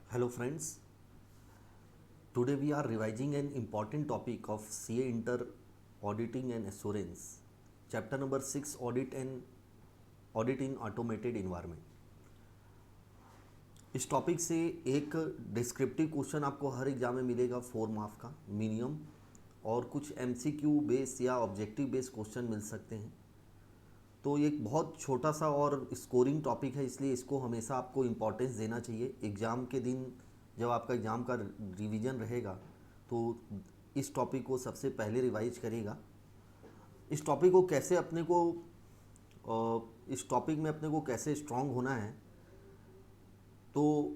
Hello friends, today we are revising an important topic of CA Inter Auditing and Assurance, chapter number 6 Audit in Automated Environment. इस topic से एक descriptive question आपको हर exam में मिलेगा 4 marks का minimum, और कुछ MCQ बेस या ऑब्जेक्टिव बेस क्वेश्चन मिल सकते हैं। तो ये एक बहुत छोटा सा और स्कोरिंग टॉपिक है, इसलिए इसको हमेशा आपको इम्पोर्टेंस देना चाहिए। एग्ज़ाम के दिन जब आपका एग्ज़ाम का रिवीजन रहेगा तो इस टॉपिक को सबसे पहले रिवाइज करेगा। इस टॉपिक को कैसे अपने को इस टॉपिक में अपने को कैसे स्ट्रांग होना है, तो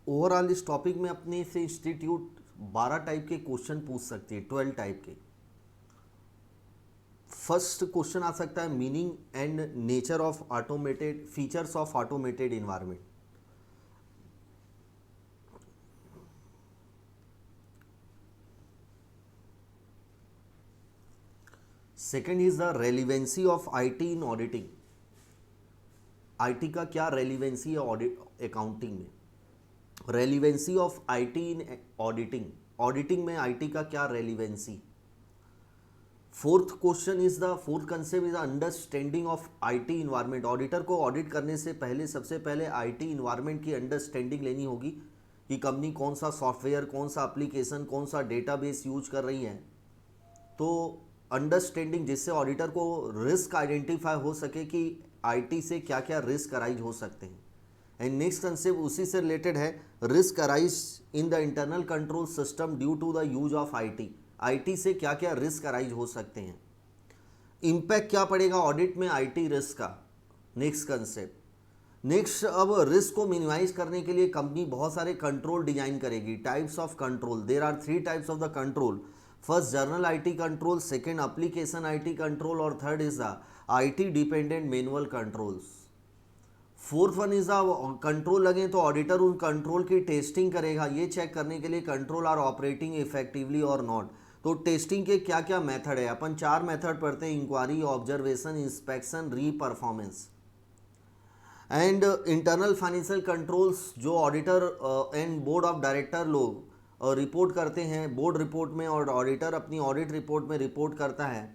ओवरऑल इस टॉपिक में अपने से इंस्टीट्यूट 12 टाइप के क्वेश्चन पूछ सकती है, 12 टाइप के। फर्स्ट क्वेश्चन आ सकता है meaning and nature of automated features of automated environment. Second is the relevancy of IT in auditing. IT का क्या रेलिवेंसी है ऑडिट अकाउंटिंग में। Relevancy of IT in auditing, auditing में आईटी का क्या relevancy. Fourth concept is understanding of IT environment. Auditor को audit करने से पहले सबसे पहले आईटी इन्वायरमेंट की अंडरस्टैंडिंग लेनी होगी कि कंपनी कौन सा सॉफ्टवेयर, कौन सा एप्लीकेशन, कौन सा डेटाबेस यूज कर रही है। तो अंडरस्टैंडिंग जिससे ऑडिटर को रिस्क आइडेंटिफाई हो सके कि आईटी से क्या क्या रिस्क अराइज हो सकते हैं। एंड नेक्स्ट कंसेप्ट उसी से रिलेटेड है, risk arise in the internal control system due to the use of IT. IT से क्या क्या रिस्क अराइज हो सकते हैं, इम्पैक्ट क्या पड़ेगा ऑडिट में आईटी रिस्क का। Next concept. नेक्स्ट, अब रिस्क को मिनिमाइज करने के लिए कंपनी बहुत सारे कंट्रोल डिजाइन करेगी। Types of control, there are 3 types of the control. First general IT control, second application IT control, और third is the IT dependent manual controls. Fourth one is the control लगे तो auditor उन control की testing करेगा, ये check करने के लिए कंट्रोल आर ऑपरेटिंग इफेक्टिवली और नॉट। तो टेस्टिंग के क्या क्या मेथड है, अपन 4 मेथड पढ़ते हैं, inquiry, observation, inspection, re performance. And internal financial controls जो auditor and board of director लोग रिपोर्ट करते हैं बोर्ड रिपोर्ट में, और ऑडिटर अपनी ऑडिट रिपोर्ट में रिपोर्ट करता है।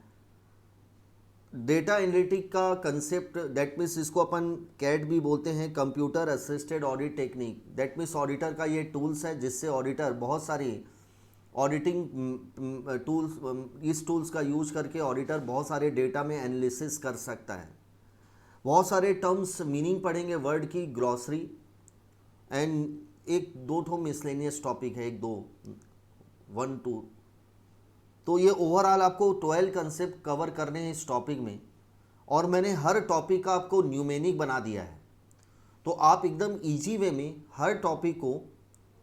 डेटा एनालिटिक का कंसेप्ट, दैट मीन्स इसको अपन कैट भी बोलते हैं, computer assisted audit technique. That means auditor का ये टूल्स है जिससे ऑडिटर बहुत सारी ऑडिटिंग टूल्स, इस टूल्स का यूज करके ऑडिटर बहुत सारे डेटा में एनालिसिस कर सकता है। बहुत सारे टर्म्स मीनिंग पढ़ेंगे वर्ड की, ग्लॉसरी, एंड एक दो ठो मिसलेनियस टॉपिक है, 1 2। तो ये ओवरऑल आपको 12 कंसेप्ट कवर करने हैं इस टॉपिक में, और मैंने हर टॉपिक का आपको न्यूमेनिक बना दिया है। तो आप एकदम इजी वे में हर टॉपिक को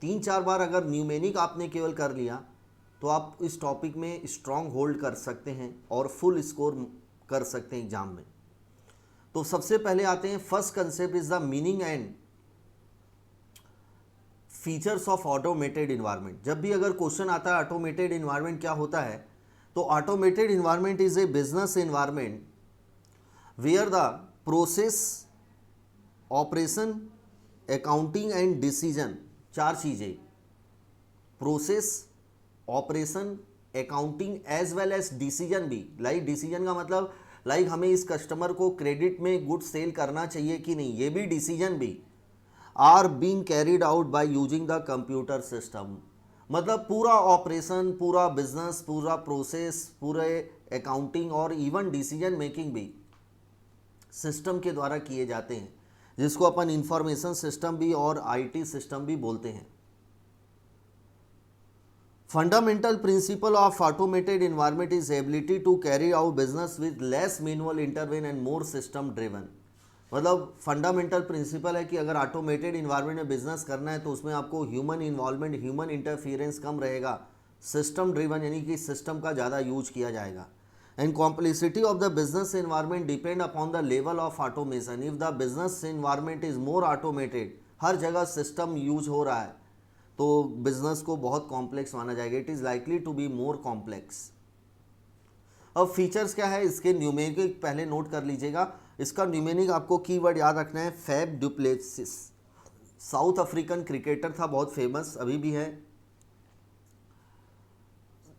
3-4 बार अगर न्यूमेनिक आपने केवल कर लिया तो आप इस टॉपिक में स्ट्रॉन्ग होल्ड कर सकते हैं और फुल स्कोर कर सकते हैं एग्जाम में। तो सबसे पहले आते हैं, first concept is the meaning and features of automated environment. जब भी अगर क्वेश्चन आता है ऑटोमेटेड इन्वायरमेंट क्या होता है, तो automated environment is a business environment where the process, operation, accounting and decision, 4 चीजें, process, operation, accounting as well as decision भी। लाइक डिसीजन का मतलब लाइक हमें इस कस्टमर को क्रेडिट में गुड सेल करना चाहिए कि नहीं, ये भी डिसीजन भी are being carried out by using the computer system. मतलब पूरा ऑपरेशन, पूरा बिजनेस, पूरा प्रोसेस, पूरे अकाउंटिंग और इवन डिसीजन मेकिंग भी सिस्टम के द्वारा किए जाते हैं, जिसको अपन इंफॉर्मेशन सिस्टम भी और आईटी सिस्टम भी बोलते हैं। Fundamental principle of automated environment is ability to carry out business with less manual intervene and more system driven. मतलब फंडामेंटल प्रिंसिपल है कि अगर ऑटोमेटेड इन्वायरमेंट में बिजनेस करना है तो उसमें आपको ह्यूमन इन्वॉल्वमेंट, ह्यूमन इंटरफियरेंस कम रहेगा, सिस्टम ड्रिवन यानी कि सिस्टम का ज़्यादा यूज किया जाएगा। And complexity of the business environment depend upon the level of automation. If the business environment is more automated, हर जगह सिस्टम यूज हो रहा है, तो बिजनेस को बहुत कॉम्प्लेक्स माना जाएगा, it is likely to be more complex. अब फीचर्स क्या है, इसके न्यूमेरिक पहले नोट कर लीजिएगा। इसका न्यूमेरिक आपको कीवर्ड याद रखना है, Faf du Plessis. South African cricketer था, बहुत फेमस, अभी भी है,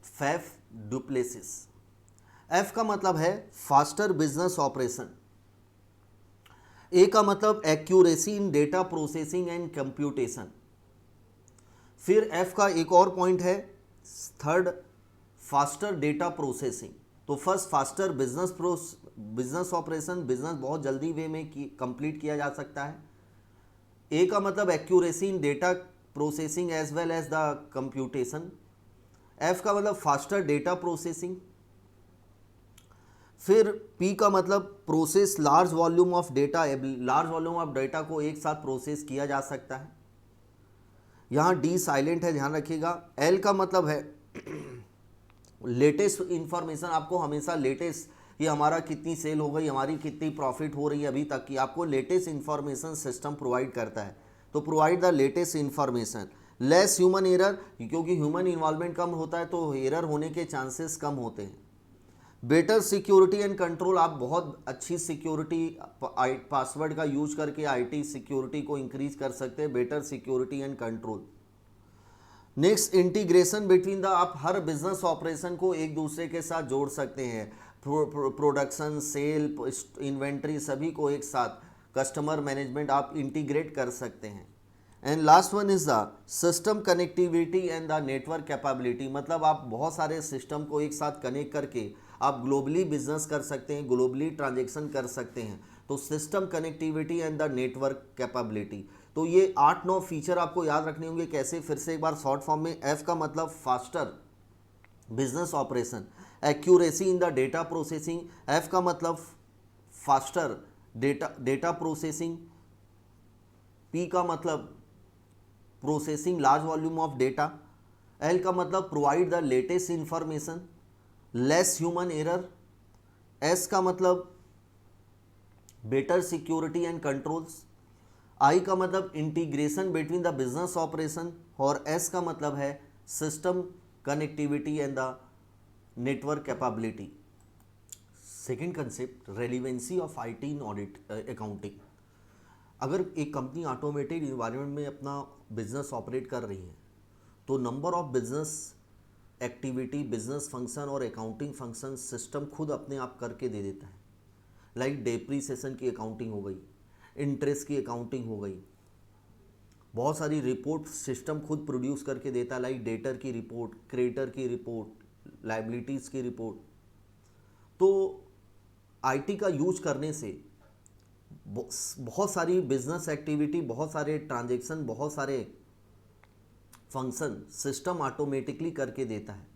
फैफ डुप्लेसिस। एफ का मतलब है फास्टर बिजनेस ऑपरेशन। ए का मतलब accuracy in data processing and computation. फिर एफ का एक और पॉइंट है, थर्ड, फास्टर डेटा प्रोसेसिंग। तो first faster business operation, business बहुत जल्दी वे में कंप्लीट किया जा सकता है। ए का मतलब accuracy in data processing as well as the computation. F का मतलब फास्टर डेटा प्रोसेसिंग। फिर पी का मतलब process large volume of data, large volume of data को एक साथ प्रोसेस किया जा सकता है। यहाँ डी साइलेंट है, ध्यान रखिएगा। एल का मतलब है लेटेस्ट इंफॉर्मेशन, आपको हमेशा लेटेस्ट, ये हमारा कितनी सेल हो गई, हमारी कितनी प्रॉफिट हो रही है अभी तक की, आपको लेटेस्ट इंफॉर्मेशन सिस्टम प्रोवाइड करता है। तो provide the latest information. Less human error, क्योंकि ह्यूमन इन्वॉल्वमेंट कम होता है तो एरर होने के चांसेस कम होते हैं। बेटर सिक्योरिटी एंड कंट्रोल, आप बहुत अच्छी सिक्योरिटी पासवर्ड का यूज करके आईटी सिक्योरिटी को इंक्रीज कर सकते हैं। Better security and control. Next, integration between the, आप हर बिजनेस ऑपरेशन को एक दूसरे के साथ जोड़ सकते हैं। प्रोडक्शन, सेल, इन्वेंट्री सभी को एक साथ, कस्टमर मैनेजमेंट आप इंटीग्रेट कर सकते हैं। And last one is the system connectivity and the network capability, मतलब आप बहुत सारे सिस्टम को एक साथ कनेक्ट करके आप ग्लोबली बिजनेस कर सकते हैं, ग्लोबली ट्रांजेक्शन कर सकते हैं। तो system connectivity and the network capability, तो ये 8-9 फीचर आपको याद रखने होंगे। कैसे, फिर से एक बार शॉर्ट फॉर्म में। एफ का मतलब faster business operation, accuracy in the data processing. F का मतलब फास्टर डेटा प्रोसेसिंग। पी का मतलब processing large volume of data. L का मतलब provide the latest information, less human error. S का मतलब बेटर सिक्योरिटी एंड कंट्रोल्स। आई का मतलब integration between the business operation, और एस का मतलब है system connectivity and the network capability. Second concept, relevancy of IT in audit accounting. अगर एक कंपनी ऑटोमेटेड इन्वायरमेंट में अपना बिजनेस ऑपरेट कर रही है तो number of business activity, business function और अकाउंटिंग फंक्शन सिस्टम खुद अपने आप करके दे देता है। लाइक डेप्रीसिएशन की अकाउंटिंग हो गई, इंटरेस्ट की अकाउंटिंग हो गई, बहुत सारी रिपोर्ट सिस्टम खुद प्रोड्यूस करके देता है। लाइक डेटर की रिपोर्ट, क्रेडिटर की रिपोर्ट, लायबिलिटीज़ की रिपोर्ट। तो आईटी का यूज करने से बहुत सारी बिजनेस एक्टिविटी, बहुत सारे ट्रांजेक्शन, बहुत सारे फंक्शन सिस्टम ऑटोमेटिकली करके देता है।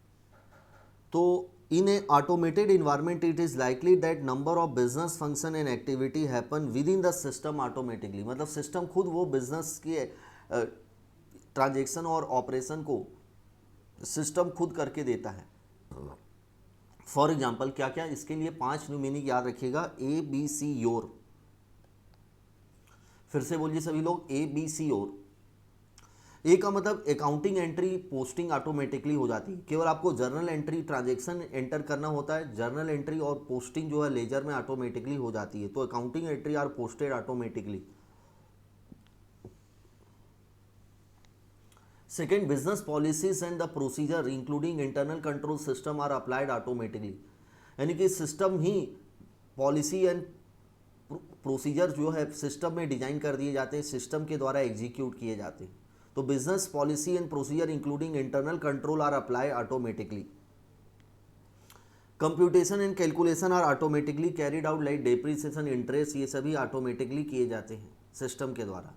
तो in a automated environment it is likely that number of business function and activity happen within the system automatically, मतलब सिस्टम खुद वो बिजनेस के ट्रांजेक्शन और ऑपरेशन को सिस्टम खुद करके देता है। फॉर एग्जाम्पल क्या क्या, इसके लिए 5 मीनिंग याद रखिएगा। ए बी सी योर, फिर से बोलिए सभी लोग, ए बी सी योर। ए का मतलब अकाउंटिंग एंट्री पोस्टिंग ऑटोमेटिकली हो जाती है, केवल आपको जर्नल एंट्री ट्रांजैक्शन एंटर करना होता है। जर्नल एंट्री और पोस्टिंग जो है लेजर में ऑटोमेटिकली हो जाती है। तो accounting entry are posted automatically. Second, business policies and the procedure including internal control system are applied automatically, यानी कि सिस्टम ही पॉलिसी एंड प्रोसीजर जो है सिस्टम में डिजाइन कर दिए जाते हैं, सिस्टम के द्वारा एग्जीक्यूट किए जाते हैं। तो business policy and procedure including internal control are apply automatically. Computation and calculation are automatically carried out, like depreciation, interest, ये सभी ऑटोमेटिकली किए जाते हैं सिस्टम के द्वारा।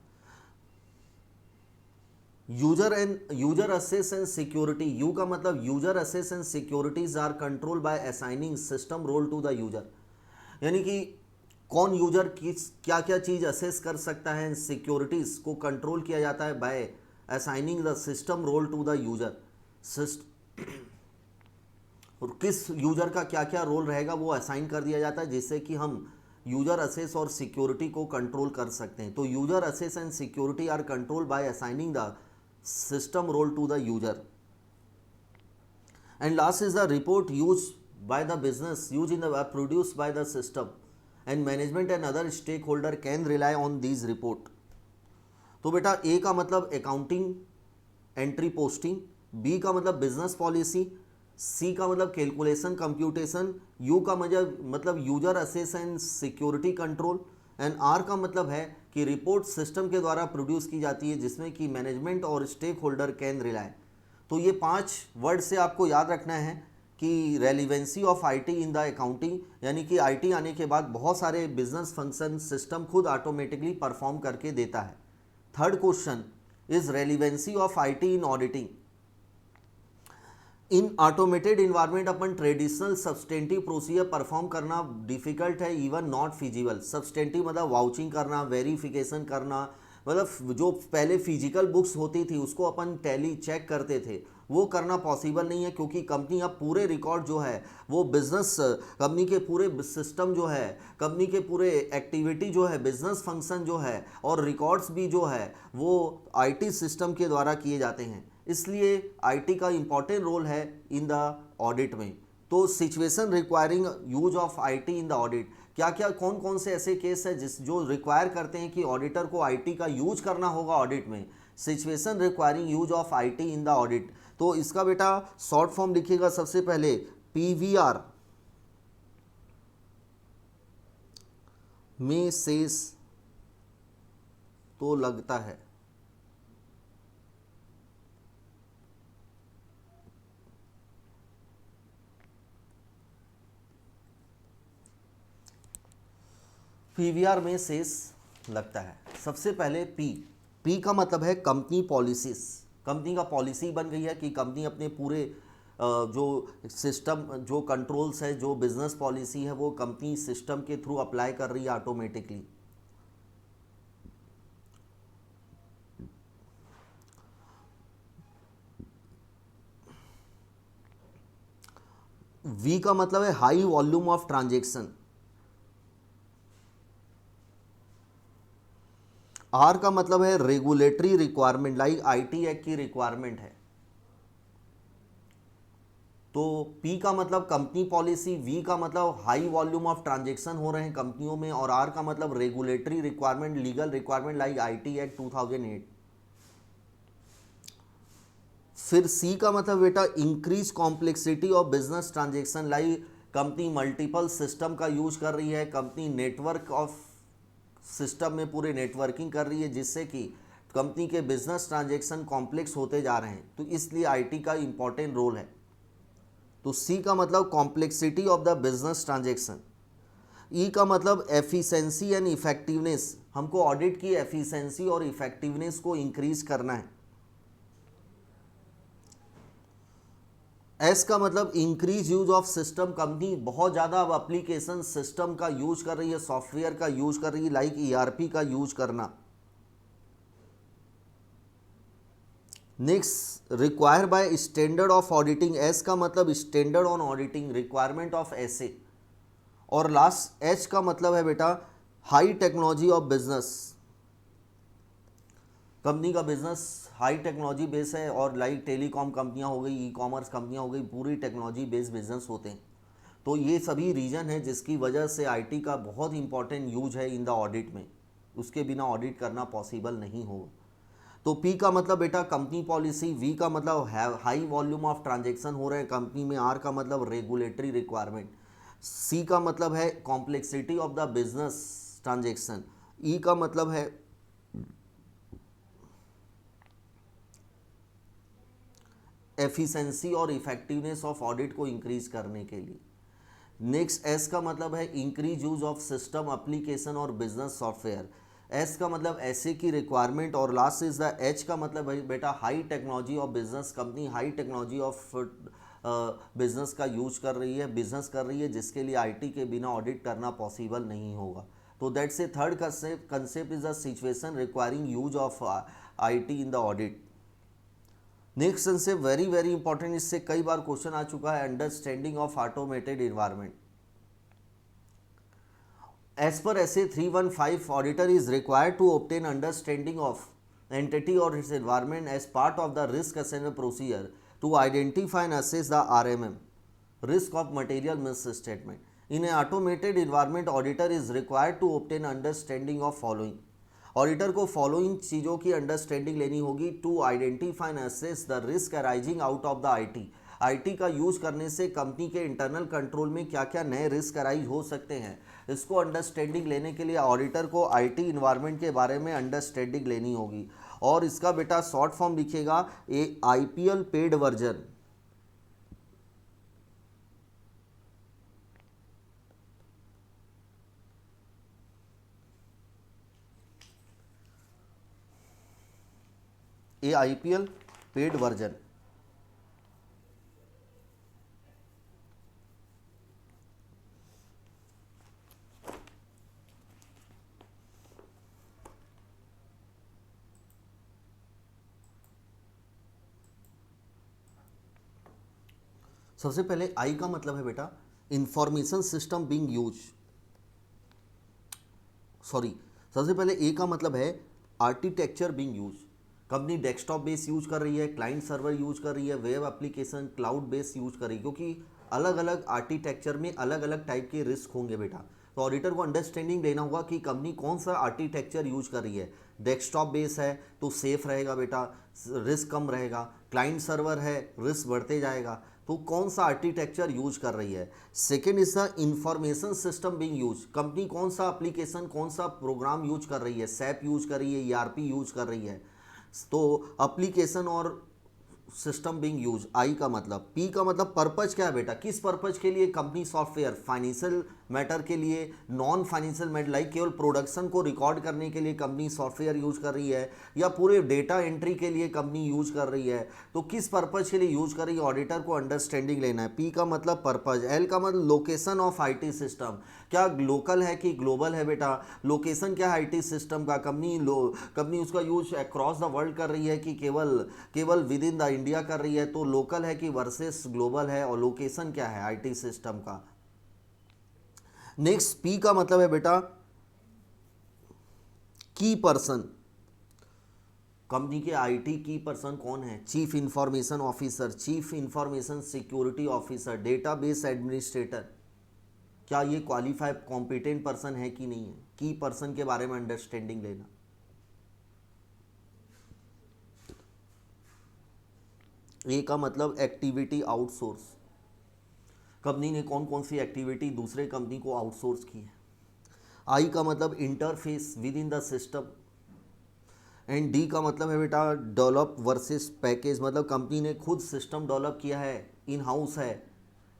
User access and security, U का मतलब user access and securities are control by assigning system role to the user, यानी कि कौन यूजर किस क्या क्या चीज असेस कर सकता है, सिक्योरिटीज को कंट्रोल किया जाता है by assigning the system role to the user. और किस यूजर का क्या क्या रोल रहेगा वो असाइन कर दिया जाता है, जिससे कि हम यूजर असेस और सिक्योरिटी को कंट्रोल कर सकते हैं। तो user access and security are control by assigning the system role to the user. And last is the report use by the business, use in the produce by the system, and management and other stakeholder can rely on these report. तो बेटा ए का मतलब accounting entry posting, B का मतलब business policy, सी का मतलब calculation computation, U का मतलब user access and security control, and R का मतलब है कि रिपोर्ट सिस्टम के द्वारा प्रोड्यूस की जाती है जिसमें कि मैनेजमेंट और स्टेक होल्डर कैन रिलाय। तो ये 5 वर्ड से आपको याद रखना है कि relevancy of IT in the accounting, यानी कि आईटी आने के बाद बहुत सारे बिजनेस फंक्शन सिस्टम खुद ऑटोमेटिकली परफॉर्म करके देता है। Third question is relevancy of IT in auditing. In automated environment upon traditional substantive procedure perform करना डिफिकल्ट है, इवन नॉट फिजिबल। सब्सटेंटिव मतलब वाउचिंग करना, वेरिफिकेशन करना, मतलब जो पहले फिजिकल बुक्स होती थी उसको अपन टैली चेक करते थे, वो करना पॉसिबल नहीं है, क्योंकि कंपनी अब पूरे रिकॉर्ड जो है वो बिजनेस, कंपनी के पूरे सिस्टम जो है, कंपनी के पूरे एक्टिविटी जो है, बिजनेस फंक्शन जो है और रिकॉर्ड्स भी जो है वो आईटी सिस्टम के द्वारा किए जाते हैं। इसलिए आईटी का इंपॉर्टेंट रोल है इन द ऑडिट में। तो situation requiring use of IT in the audit, क्या क्या कौन कौन से ऐसे केस है जो रिक्वायर करते हैं कि ऑडिटर को आईटी का यूज करना होगा ऑडिट में। Situation requiring use of IT in the audit, तो इसका बेटा शॉर्ट फॉर्म लिखिएगा सबसे पहले पीवीआर में शेष तो लगता है। पीवीआर में शेष लगता है। सबसे पहले पी का मतलब है कंपनी पॉलिसीज। कंपनी का पॉलिसी बन गई है कि कंपनी अपने पूरे जो सिस्टम, जो कंट्रोल्स है, जो बिजनेस पॉलिसी है वो कंपनी सिस्टम के थ्रू अप्लाई कर रही है ऑटोमेटिकली। वी का मतलब है high volume of transaction. R का मतलब है regulatory requirement, like IT act की रिक्वायरमेंट है। तो पी का मतलब कंपनी पॉलिसी, वी का मतलब हाई वॉल्यूम ऑफ ट्रांजैक्शन हो रहे हैं कंपनियों में, और आर का मतलब regulatory requirement, legal requirement like IT act 2008। फिर सी का मतलब बेटा increase complexity of business transaction, like company multiple system का यूज कर रही है, कंपनी नेटवर्क ऑफ सिस्टम में पूरे नेटवर्किंग कर रही है, जिससे कि कंपनी के बिजनेस ट्रांजैक्शन कॉम्प्लेक्स होते जा रहे हैं, तो इसलिए आईटी का इंपॉर्टेंट रोल है। तो सी का मतलब complexity of the business transaction. E का मतलब एफिशिएंसी एंड इफेक्टिवनेस, हमको ऑडिट की एफिशिएंसी और इफेक्टिवनेस को इंक्रीज करना है। एस का मतलब increase use of system, company बहुत ज़्यादा अब एप्लीकेशन सिस्टम का यूज कर रही है, सॉफ्टवेयर का यूज कर रही है, लाइक ईआरपी का यूज करना। Next require by standard of auditing, S का मतलब standard on auditing, requirement of SA. और लास्ट एच का मतलब है बेटा high technology of business, company का बिजनेस हाई टेक्नोलॉजी बेस है, और लाइक टेलीकॉम कंपनियां हो गई, ई कॉमर्स कंपनियां हो गई, पूरी टेक्नोलॉजी बेस्ड बिजनेस होते हैं। तो ये सभी रीजन है जिसकी वजह से आईटी का बहुत इंपॉर्टेंट यूज है इन द ऑडिट में, उसके बिना ऑडिट करना पॉसिबल नहीं होगा। तो पी का मतलब बेटा कंपनी पॉलिसी, वी का मतलब हाई वॉल्यूम ऑफ ट्रांजैक्शन हो रहे हैं कंपनी में, आर का मतलब रेगुलेटरी रिक्वायरमेंट, सी का मतलब है complexity of the business transaction, E का मतलब है एफिशिएंसी और इफेक्टिवनेस ऑफ ऑडिट को इंक्रीज करने के लिए। नेक्स्ट एस का मतलब है increase use of system, application और बिजनेस सॉफ्टवेयर, एस का मतलब ऐसे की रिक्वायरमेंट, और लास्ट इज द एच का मतलब है बेटा high technology of business, company high technology of business का यूज कर रही है, बिजनेस कर रही है, जिसके लिए आईटी के बिना ऑडिट करना पॉसिबल नहीं होगा। तो that's a third concept is the situation requiring use of IT in the audit. Next से वेरी वेरी इंपॉर्टेंट, इससे कई बार क्वेश्चन आ चुका है, understanding of automated environment. As per SA 315 auditor is required to obtain understanding of entity और its environment as part of the risk assessment procedure to identify and assess the RMM, risk of material misstatement. In an automated environment, auditor is required to obtain understanding of following. Auditor को following चीज़ों की understanding लेनी होगी to identify and assess the risk arising out of the IT. IT का use करने से company के internal control में क्या क्या नए रिस्क अराइज हो सकते हैं, इसको अंडरस्टैंडिंग लेने के लिए ऑडिटर को आईटी इन्वायरमेंट के बारे में अंडरस्टैंडिंग लेनी होगी। और इसका बेटा शॉर्ट फॉर्म लिखिएगा ए आईपीएल पेड वर्जन। ए आईपीएल पेड वर्जन। सबसे पहले आई का मतलब है बेटा information system being use, sorry, सबसे पहले ए का मतलब है architecture being use. Company desktop base use कर रही है, क्लाइंट सर्वर यूज कर रही है, web application cloud base use कर रही है, क्योंकि अलग अलग आर्किटेक्चर में अलग अलग टाइप के रिस्क होंगे बेटा। तो ऑडिटर को अंडरस्टैंडिंग लेना होगा कि कंपनी कौन सा आर्किटेक्चर यूज कर रही है। डेस्कटॉप बेस है तो सेफ रहेगा बेटा, रिस्क कम रहेगा। क्लाइंट सर्वर है, रिस्क बढ़ते जाएगा। तो कौन सा आर्किटेक्चर यूज कर रही है। Second is the information system being use, company कौन सा एप्लीकेशन कौन सा प्रोग्राम यूज कर रही है, सैप यूज कर रही है, ईआरपी यूज कर रही है। तो एप्लीकेशन और सिस्टम बीइंग यूज, आई का मतलब। पी का मतलब पर्पज क्या है बेटा, किस पर्पज के लिए कंपनी सॉफ्टवेयर, फाइनेंशियल मैटर के लिए, नॉन फाइनेंशियल मैटर लाइक केवल प्रोडक्शन को रिकॉर्ड करने के लिए कंपनी सॉफ्टवेयर यूज कर रही है, या पूरे डेटा एंट्री के लिए कंपनी यूज कर रही है। तो किस पर्पज के लिए यूज कर रही है, ऑडिटर को अंडरस्टैंडिंग लेना है। पी का मतलब पर्पज। एल का मतलब लोकेशन ऑफ आईटी सिस्टम, क्या लोकल है कि ग्लोबल है बेटा। लोकेशन क्या है आईटी सिस्टम का, कंपनी उसका यूज अक्रॉस द वर्ल्ड कर रही है कि केवल विद इन द इंडिया कर रही है। तो लोकल है कि वर्सेस ग्लोबल है, और लोकेशन क्या है आईटी सिस्टम का। नेक्स्ट पी का मतलब है बेटा की पर्सन। कंपनी के आईटी की पर्सन कौन है, chief information officer, chief information security officer, database administrator. क्या ये क्वालिफाइड कॉम्पिटेंट पर्सन है कि नहीं है, की पर्सन के बारे में अंडरस्टैंडिंग लेना। ए का मतलब एक्टिविटी आउटसोर्स, कंपनी ने कौन कौन सी एक्टिविटी दूसरे कंपनी को आउटसोर्स की है। आई का मतलब interface with in the system. And D का मतलब है बेटा डेवलप वर्सेस पैकेज, मतलब कंपनी ने खुद सिस्टम डेवलप किया है, इन हाउस है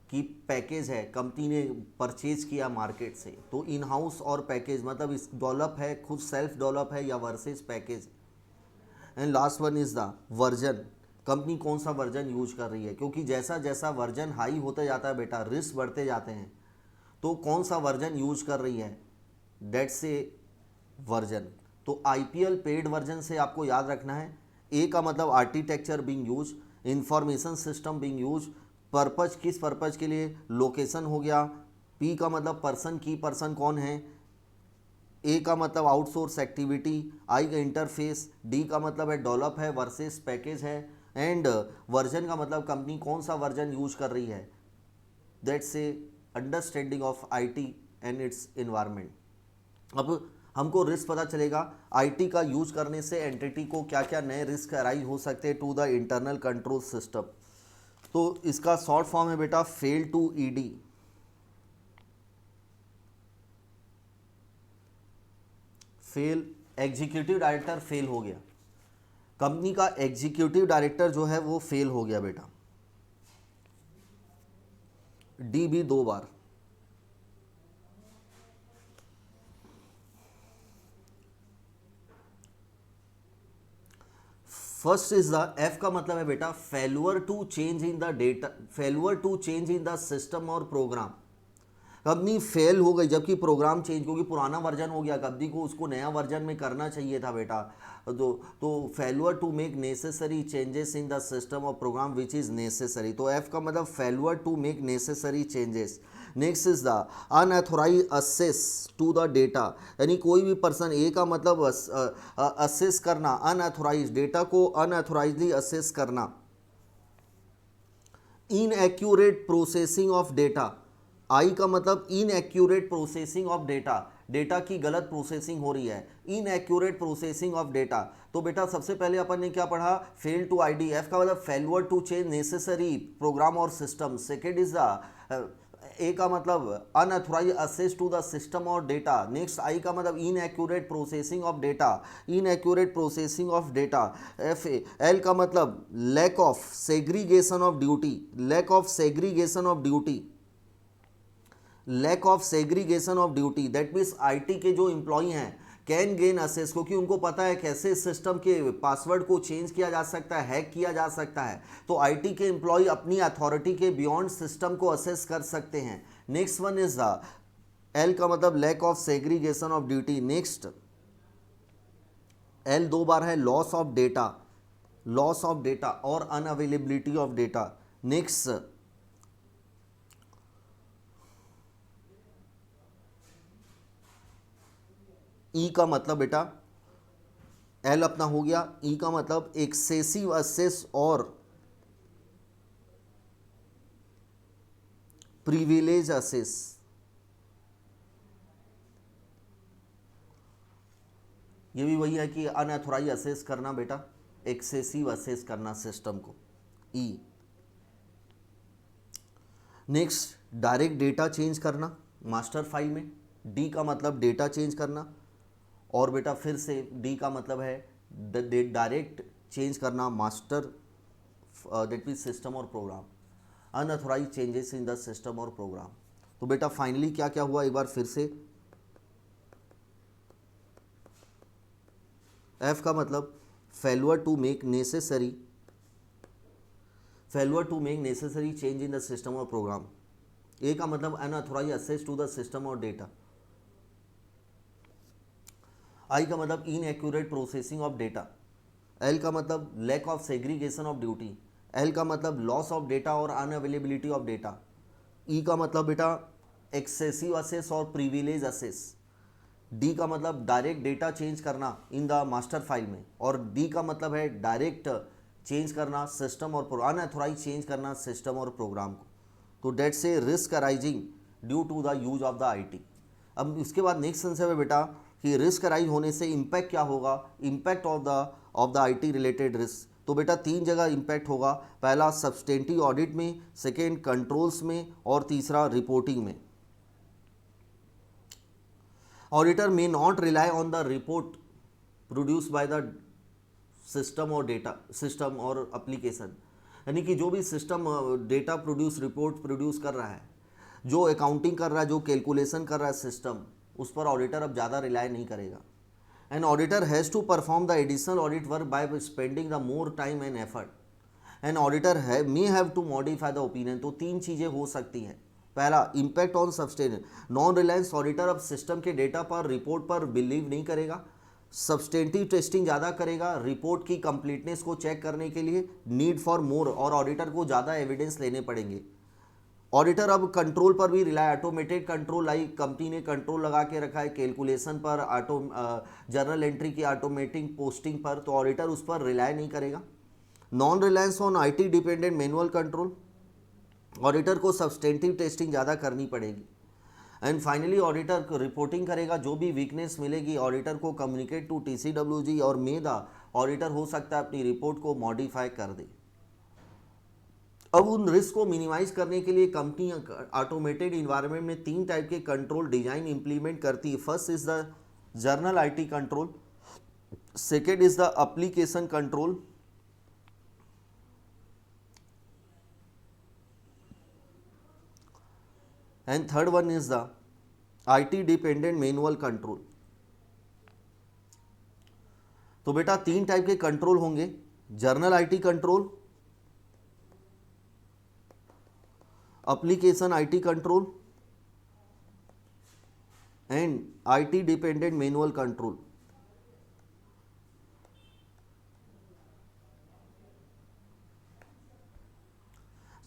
कि पैकेज है, कंपनी ने परचेज किया मार्केट से। तो इन हाउस और पैकेज मतलब इस डेवलप है, खुद सेल्फ डेवलप है, या versus package. And last one is the version, company कौन सा वर्जन यूज कर रही है, क्योंकि जैसा जैसा वर्जन हाई होते जाता है बेटा रिस्क बढ़ते जाते हैं। तो कौन सा वर्जन यूज कर रही है, डेट्स ए वर्जन। तो आईपीएल पेड वर्जन से आपको याद रखना है, ए का मतलब architecture being use, information system being use, purpose किस पर्पज के लिए, लोकेशन हो गया। पी का मतलब पर्सन, की पर्सन कौन है। ए का मतलब आउटसोर्स एक्टिविटी, आई का इंटरफेस, डी का मतलब है डेवलप है वर्सेस पैकेज है, एंड वर्जन का मतलब कंपनी कौन सा वर्जन यूज कर रही है। That's a understanding of IT and it's environment. अब हमको रिस्क पता चलेगा आईटी का यूज करने से एंटिटी को क्या क्या नए रिस्क अराइज हो सकते हैं to the internal control system. तो इसका शॉर्ट फॉर्म है बेटा fail to ED. Fail, executive director fail हो गया, कंपनी का एग्जीक्यूटिव डायरेक्टर जो है वो फेल हो गया बेटा। डी भी 2 बार। फर्स्ट इज द एफ का मतलब है बेटा failure to change in the data, failure to change in the system और प्रोग्राम। कंपनी फेल हो गई जबकि प्रोग्राम चेंज, क्योंकि पुराना वर्जन हो गया, कंपनी को उसको नया वर्जन में करना चाहिए था बेटा। तो failure to make necessary changes in the system और प्रोग्राम विच इज़ नेसेसरी। तो एफ का मतलब failure to make necessary changes. Next is the unauthorise access to the data, यानी कोई भी पर्सन, ए का मतलब असेस करना, अनऑथोराइज डेटा को अनऑथोराइजली असेस करना। Inaccurate processing of data, I का मतलब inaccurate processing of data, data की गलत प्रोसेसिंग हो रही है, इनएक्यूरेट प्रोसेसिंग ऑफ डेटा। तो बेटा सबसे पहले अपन ने क्या पढ़ा, फेल टू आईडी, एफ का मतलब failure to change necessary program और system. Second is the A का मतलब unauthorise access to the system और डेटा। नेक्स्ट आई का मतलब inaccurate processing of data, inaccurate processing of data. F L का मतलब lack of segregation of duty, lack of segregation of duty, lack of segregation of duty. That means IT के जो employee हैं can gain assess, क्योंकि उनको पता है कैसे सिस्टम के पासवर्ड को चेंज किया जा सकता है, हैक किया जा सकता है। तो आईटी के एम्प्लॉय अपनी अथॉरिटी के बियॉन्ड सिस्टम को असेस कर सकते हैं। Next one is the L का मतलब lack of segregation of duty. Next L दो बार है, loss of data, loss of data और unavailability of data. Next E का मतलब बेटा एल अपना हो गया, ई का मतलब एक्सेसिव असेस और प्रिविलेज असेस। ये भी वही है कि अनऑथराइज असेस करना बेटा, एक्सेसिव असेस करना सिस्टम को, ई। नेक्स्ट डायरेक्ट डेटा चेंज करना मास्टर फाइल में, डी का मतलब डेटा चेंज करना। और बेटा फिर से डी का मतलब है डायरेक्ट चेंज करना मास्टर, दैट मीन्स सिस्टम और program, unauthorise changes in the system और प्रोग्राम। तो बेटा फाइनली क्या क्या हुआ एक बार फिर से, एफ का मतलब failure to make necessary, failure to make necessary change in the system और प्रोग्राम। ए का मतलब unauthorise access to the system और डेटा। आई का मतलब inaccurate processing of data. L का मतलब lack of segregation of duty. L का मतलब लॉस ऑफ डेटा और अनअवेलेबिलिटी ऑफ डेटा। ई का मतलब बेटा एक्सेसिव असेस और प्रिविलेज असेस। डी का मतलब डायरेक्ट डेटा चेंज करना इन द मास्टर फाइल में। और डी का मतलब है डायरेक्ट चेंज करना सिस्टम और अनऑथराइज चेंज करना सिस्टम और प्रोग्राम को। तो that's a risk arising due to the use of the IT. अब इसके बाद नेक्स्ट सेंस है बेटा कि रिस्क अराइज होने से इम्पैक्ट क्या होगा, impact of the IT related risk. तो बेटा तीन जगह इम्पैक्ट होगा, पहला सब्सटेंटिव ऑडिट में, सेकेंड कंट्रोल्स में और तीसरा रिपोर्टिंग में। Auditor may not rely on the report produce by the system और डेटा, सिस्टम और एप्लीकेशन। यानी कि जो भी system data produce, report produce कर रहा है, जो अकाउंटिंग कर रहा है, जो कैलकुलेशन कर रहा है सिस्टम, उस पर ऑडिटर अब ज़्यादा रिलाई नहीं करेगा। An auditor has to perform the additional audit work by spending the more time and effort. An auditor may have to modify the opinion. तो तीन चीज़ें हो सकती हैं, पहला impact on substantive, non reliance auditor अब सिस्टम के data पर, रिपोर्ट पर बिलीव नहीं करेगा, सब्सटेंटिव टेस्टिंग ज़्यादा करेगा रिपोर्ट की कंप्लीटनेस को चेक करने के लिए, नीड फॉर मोर, और ऑडिटर को ज़्यादा एविडेंस लेने पड़ेंगे। ऑडिटर अब कंट्रोल पर भी rely, automated control, like company ने कंट्रोल लगा के रखा है कैलकुलेशन पर, जर्नल एंट्री की ऑटोमेटिक पोस्टिंग पर, तो ऑडिटर उस पर रिलाय नहीं करेगा। Non reliance on IT dependent manual control, auditor को सब्सटेंटिव टेस्टिंग ज़्यादा करनी पड़ेगी। एंड फाइनली ऑडिटर रिपोर्टिंग करेगा, जो भी वीकनेस मिलेगी ऑडिटर को कम्युनिकेट टू टीसीडब्ल्यूजी, और मे द ऑडिटर हो सकता है अपनी रिपोर्ट को मॉडिफाई कर दे। अब उन रिस्क को मिनिमाइज करने के लिए कंपनी ऑटोमेटेड इन्वायरमेंट में तीन टाइप के कंट्रोल डिजाइन इंप्लीमेंट करती है। First is the journal IT control, second is the application control, and third one is the IT dependent manual control. तो बेटा तीन टाइप के कंट्रोल होंगे, journal IT control, application IT control and IT dependent manual control.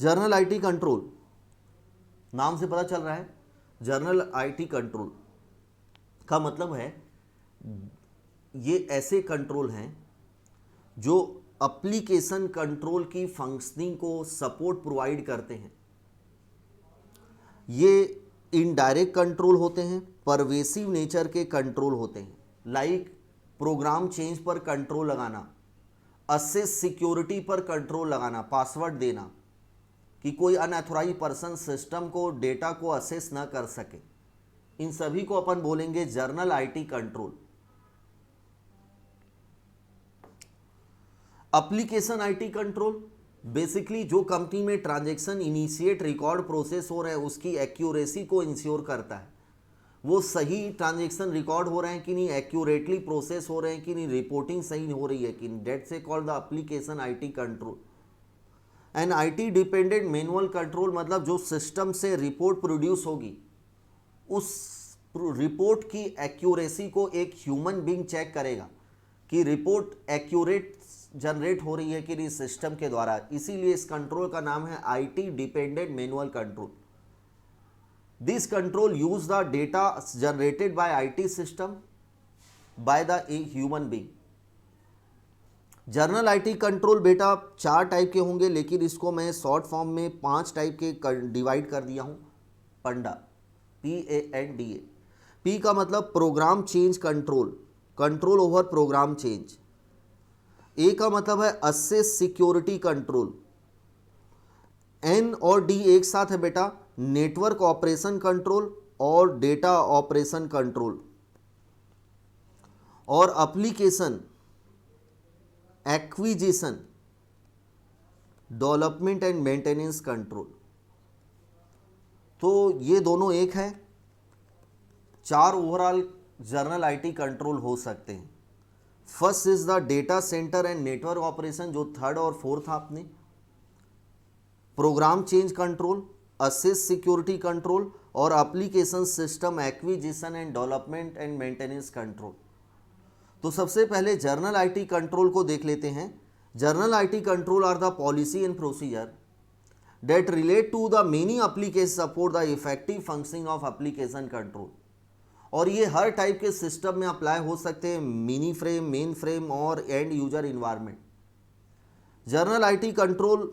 Journal IT control, नाम से पता चल रहा है, जर्नल आईटी कंट्रोल का मतलब है ये ऐसे कंट्रोल हैं जो एप्लीकेशन कंट्रोल की फंक्शनिंग को सपोर्ट प्रोवाइड करते हैं। ये इनडायरेक्ट कंट्रोल होते हैं, परवेसिव नेचर के कंट्रोल होते हैं, लाइक प्रोग्राम चेंज पर कंट्रोल लगाना, असेस सिक्योरिटी पर कंट्रोल लगाना, पासवर्ड देना कि कोई अनऑथोराइज पर्सन सिस्टम को डेटा को असेस ना कर सके, इन सभी को अपन बोलेंगे journal IT control. Application IT control, basically जो कंपनी में ट्रांजैक्शन इनिशिएट रिकॉर्ड प्रोसेस हो रहे हैं उसकी एक्यूरेसी को इंश्योर करता है, वो सही ट्रांजैक्शन रिकॉर्ड हो रहे हैं कि नहीं, एक्यूरेटली प्रोसेस हो रहे हैं कि नहीं, रिपोर्टिंग सही हो रही है कि नहीं, डेट से called the application IT control. And IT dependent manual control मतलब जो सिस्टम से रिपोर्ट प्रोड्यूस होगी उस रिपोर्ट की एक्यूरेसी को एक ह्यूमन बीइंग चेक करेगा कि रिपोर्ट एक्यूरेट जनरेट हो रही है कि नहीं सिस्टम के द्वारा, इसीलिए इस कंट्रोल का नाम है IT dependent manual control. This control use the data generated by IT system by the human being. Journal IT control बेटा 4 टाइप के होंगे, लेकिन इसको मैं शॉर्ट फॉर्म में 5 टाइप के डिवाइड कर दिया हूं। पंडा, PANDA। पी का मतलब program change control, control over program change. A का मतलब है असेस सिक्योरिटी कंट्रोल। एन और डी एक साथ है बेटा, नेटवर्क ऑपरेशन कंट्रोल और डेटा ऑपरेशन कंट्रोल। और application acquisition development and maintenance control. तो ये दोनों एक है। 4 ओवरऑल जर्नल आईटी कंट्रोल हो सकते हैं। First is the data center and network operation, जो 3rd और 4th आपने, program change control, access security control और application system acquisition and development and maintenance control. तो सबसे पहले जर्नल आईटी कंट्रोल को देख लेते हैं। General IT control are the policy and procedure that relate to the many applications support the effective functioning of application control। और ये हर type के सिस्टम में अप्लाई हो सकते हैं, मिनी फ्रेम, मेन फ्रेम और and user environment. Journal IT control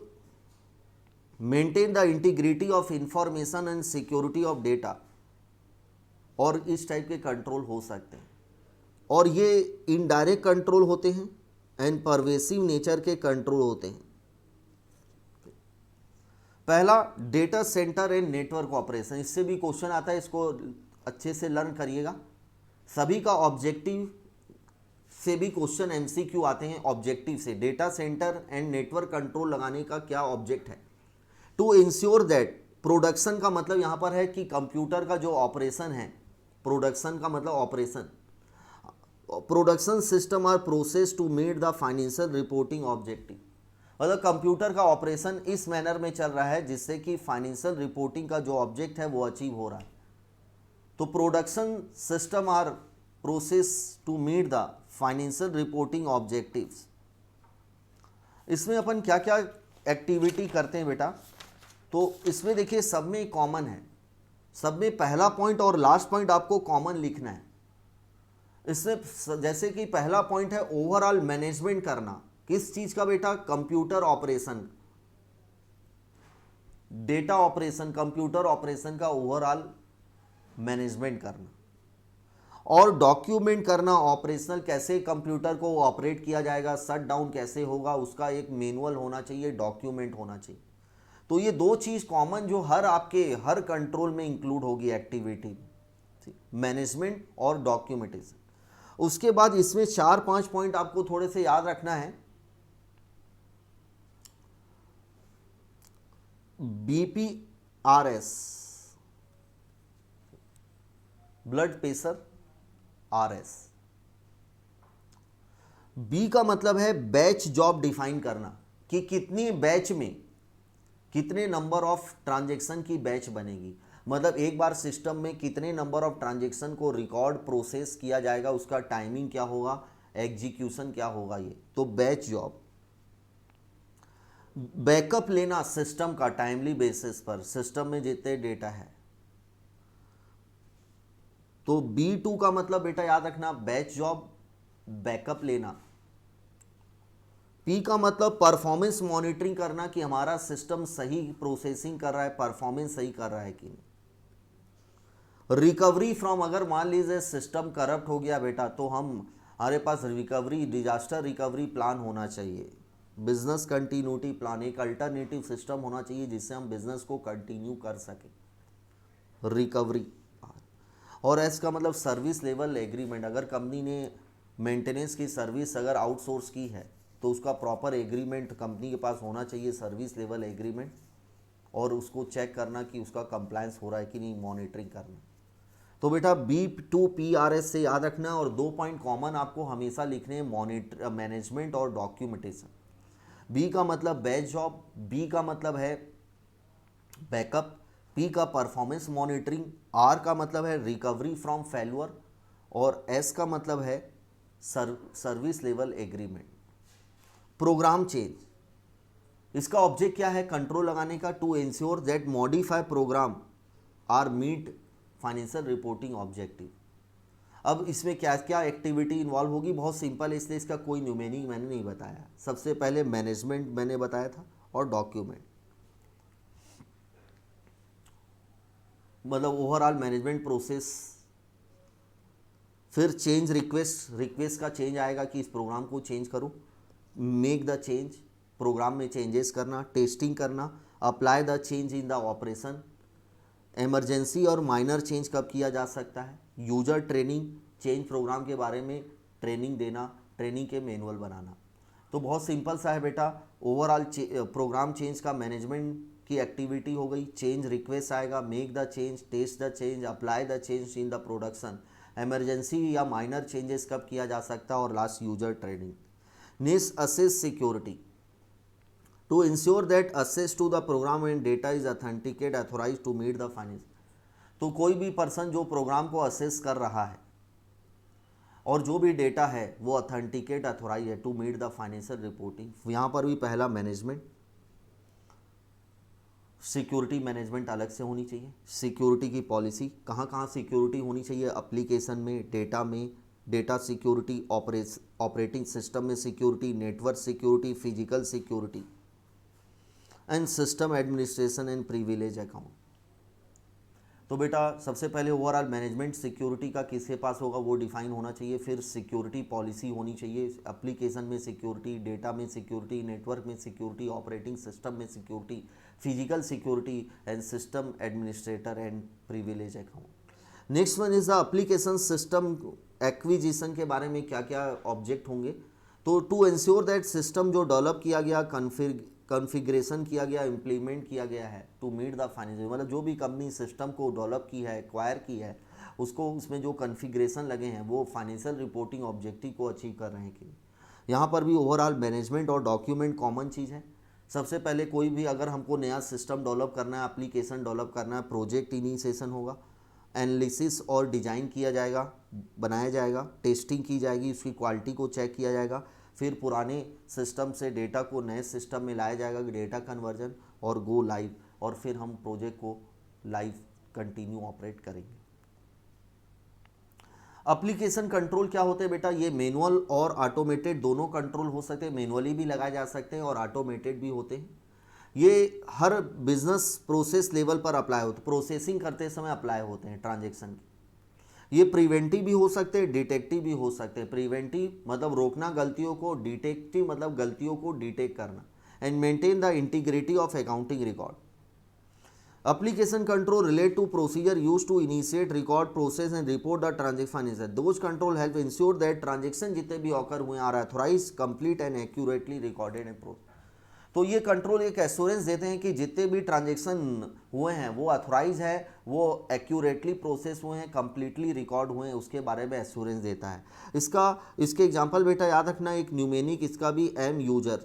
maintain the integrity of information and security of data, और इस टाइप के कंट्रोल हो सकते हैं। और ये इनडायरेक्ट कंट्रोल होते हैं एंड परवेसिव नेचर के कंट्रोल होते हैं। पहला data center and network operation, इससे भी क्वेश्चन आता है, इसको अच्छे से लर्न करिएगा। सभी का ऑब्जेक्टिव से भी क्वेश्चन एमसीक्यू आते हैं। ऑब्जेक्टिव से data center and network control लगाने का क्या ऑब्जेक्ट है? टू इंश्योर दैट, प्रोडक्शन का मतलब यहाँ पर है कि कंप्यूटर का जो ऑपरेशन है, प्रोडक्शन का मतलब operation, production system are process to meet the financial reporting objective, मतलब कंप्यूटर का ऑपरेशन इस मैनर में चल रहा है जिससे कि फाइनेंशियल रिपोर्टिंग का जो ऑब्जेक्ट है वो अचीव हो रहा है। तो production system are process to meet the financial reporting objectives. इसमें अपन क्या क्या एक्टिविटी करते हैं बेटा? तो इसमें देखिए सब में कॉमन है, सब में पहला पॉइंट और लास्ट पॉइंट आपको कॉमन लिखना है। इसमें जैसे कि पहला पॉइंट है ओवरऑल मैनेजमेंट करना, किस चीज का बेटा? Computer operation, data operation, computer operation का ओवरऑल मैनेजमेंट करना और डॉक्यूमेंट करना, ऑपरेशनल कैसे कंप्यूटर को ऑपरेट किया जाएगा, शट डाउन कैसे होगा, उसका एक मैनुअल होना चाहिए, डॉक्यूमेंट होना चाहिए। तो ये 2 चीज कॉमन जो आपके हर कंट्रोल में इंक्लूड होगी एक्टिविटी, मैनेजमेंट और डॉक्यूमेंटेशन। उसके बाद इसमें 4-5 पॉइंट आपको थोड़े से याद रखना है। BPRS, blood pressure, RS। B का मतलब है बैच जॉब डिफाइन करना, कि कितनी बैच में कितने नंबर ऑफ ट्रांजैक्शन की बैच बनेगी, मतलब एक बार सिस्टम में कितने नंबर ऑफ ट्रांजैक्शन को रिकॉर्ड प्रोसेस किया जाएगा, उसका टाइमिंग क्या होगा, एग्जीक्यूशन क्या होगा, ये तो बैच जॉब। बैकअप लेना सिस्टम का टाइमली बेसिस पर, सिस्टम में जितने डेटा है। तो B2 का मतलब बेटा याद रखना बैच जॉब, बैकअप लेना। P का मतलब परफॉर्मेंस मॉनिटरिंग करना कि हमारा सिस्टम सही प्रोसेसिंग कर रहा है, परफॉर्मेंस सही कर रहा है कि नहीं। रिकवरी फ्रॉम, अगर मान लीजिए सिस्टम करप्ट हो गया बेटा, तो हमारे पास रिकवरी, डिजास्टर रिकवरी प्लान होना चाहिए, बिजनेस कंटिन्यूटी प्लान, एक अल्टरनेटिव सिस्टम होना चाहिए जिससे हम बिजनेस को कंटिन्यू कर सकें, रिकवरी। और एस का मतलब सर्विस लेवल एग्रीमेंट, अगर कंपनी ने मेंटेनेंस की सर्विस अगर आउटसोर्स की है तो उसका प्रॉपर एग्रीमेंट कंपनी के पास होना चाहिए, सर्विस लेवल एग्रीमेंट, और उसको चेक करना कि उसका कंप्लायंस हो रहा है कि नहीं, मॉनिटरिंग करना। तो बेटा B2PRS से याद रखना, और 2 पॉइंट कॉमन आपको हमेशा लिखने हैं, मॉनिटर, मैनेजमेंट और डॉक्यूमेंटेशन। बी का मतलब बैच जॉब, बी का मतलब है बैकअप, पी का परफॉर्मेंस मॉनिटरिंग, आर का मतलब है रिकवरी फ्रॉम फेल्यूर, और एस का मतलब है service level agreement. Program change, इसका ऑब्जेक्ट क्या है, कंट्रोल लगाने का, to ensure that modify program are meet financial reporting objective. अब इसमें क्या क्या एक्टिविटी इन्वॉल्व होगी, बहुत सिंपल है, इसलिए इसका कोई न्यूमेरिक मैंने नहीं बताया। सबसे पहले मैनेजमेंट मैंने बताया था, और डॉक्यूमेंट, मतलब ओवरऑल मैनेजमेंट प्रोसेस। फिर चेंज रिक्वेस्ट, रिक्वेस्ट का चेंज आएगा कि इस प्रोग्राम को चेंज करो, मेक द चेंज, प्रोग्राम में चेंजेस करना, टेस्टिंग करना, apply the change in the operation, emergency और माइनर चेंज कब किया जा सकता है, यूजर ट्रेनिंग, चेंज प्रोग्राम के बारे में ट्रेनिंग देना, ट्रेनिंग के मैनुअल बनाना। तो बहुत सिंपल सा है बेटा, ओवरऑल प्रोग्राम चेंज का मैनेजमेंट की एक्टिविटी हो गई, चेंज रिक्वेस्ट आएगा, make the change, test the change, apply the change in the production, emergency या माइनर चेंजेस कब किया जा सकता है, और last user training. Next access security, to ensure that access to the program and data is authenticated authorized to meet the finance। तो कोई भी पर्सन जो प्रोग्राम को असेस कर रहा है और जो भी डेटा है वो ऑथेंटिकेट अथोराइज है to meet the financial reporting. यहाँ पर भी पहला मैनेजमेंट, सिक्योरिटी मैनेजमेंट अलग से होनी चाहिए, सिक्योरिटी की पॉलिसी, कहाँ कहाँ सिक्योरिटी होनी चाहिए, एप्लीकेशन में, डेटा सिक्योरिटी, ऑपरेटिंग सिस्टम में security, network security, physical security, and system administration and privilege account. तो बेटा सबसे पहले ओवरऑल मैनेजमेंट सिक्योरिटी का किसके पास होगा वो डिफाइन होना चाहिए, फिर सिक्योरिटी पॉलिसी होनी चाहिए, एप्लीकेशन में सिक्योरिटी, डेटा में सिक्योरिटी, नेटवर्क में सिक्योरिटी, ऑपरेटिंग सिस्टम में security, physical security, and system administrator and privilege account. Next one is the application system acquisition के बारे में क्या क्या ऑब्जेक्ट होंगे। तो टू इंश्योर दैट सिस्टम जो डेवलप किया गया, कॉन्फ़िगरेशन किया गया, इम्प्लीमेंट किया गया है टू मीट द फाइनेंशियल, मतलब जो भी कंपनी सिस्टम को डेवलप की है, एक्वायर की है, उसको उसमें जो कॉन्फ़िगरेशन लगे हैं वो फाइनेंशियल रिपोर्टिंग ऑब्जेक्टिव को अचीव कर रहे हैं कि। यहाँ पर भी ओवरऑल मैनेजमेंट और डॉक्यूमेंट कॉमन चीज़ है। सबसे पहले कोई भी अगर हमको नया सिस्टम डेवलप करना है, एप्लीकेशन डेवलप करना है, प्रोजेक्ट इनिशिएशन होगा, एनालिसिस और डिज़ाइन किया जाएगा, बनाया जाएगा, टेस्टिंग की जाएगी, उसकी क्वालिटी को चेक किया जाएगा, फिर पुराने सिस्टम से डेटा को नए सिस्टम में लाया जाएगा, डेटा कन्वर्जन और गो लाइव, और फिर हम प्रोजेक्ट को लाइव कंटिन्यू ऑपरेट करेंगे। एप्लीकेशन कंट्रोल क्या होते हैं बेटा, ये मैनुअल और ऑटोमेटेड दोनों कंट्रोल हो सकते हैं, मैनुअली भी लगाए जा सकते हैं और ऑटोमेटेड भी होते हैं। ये हर बिजनेस प्रोसेस लेवल पर अप्लाई होते, प्रोसेसिंग करते समय अप्लाई होते हैं ट्रांजेक्शन की। ये प्रिवेंटिव भी हो सकते हैं, डिटेक्टिव भी हो सकते हैं। प्रिवेंटिव मतलब रोकना गलतियों को, डिटेक्टिव मतलब गलतियों को डिटेक्ट करना, and maintain the integrity of accounting record. Application control relate to procedure use to initiate, record, process and report the transaction. Those control help ensure that transaction जितने भी ऑकर हुए are authorise, complete and accurately recorded and process. तो ये control एक assurance देते हैं कि जितने भी ट्रांजेक्शन हुए हैं वो ऑथराइज है, वो एक्यूरेटली प्रोसेस हुए हैं, कंप्लीटली रिकॉर्ड हुए हैं, उसके बारे में एश्योरेंस देता है। इसके एग्जांपल बेटा याद रखना, एक न्यूमेरिक इसका भी एम यूजर,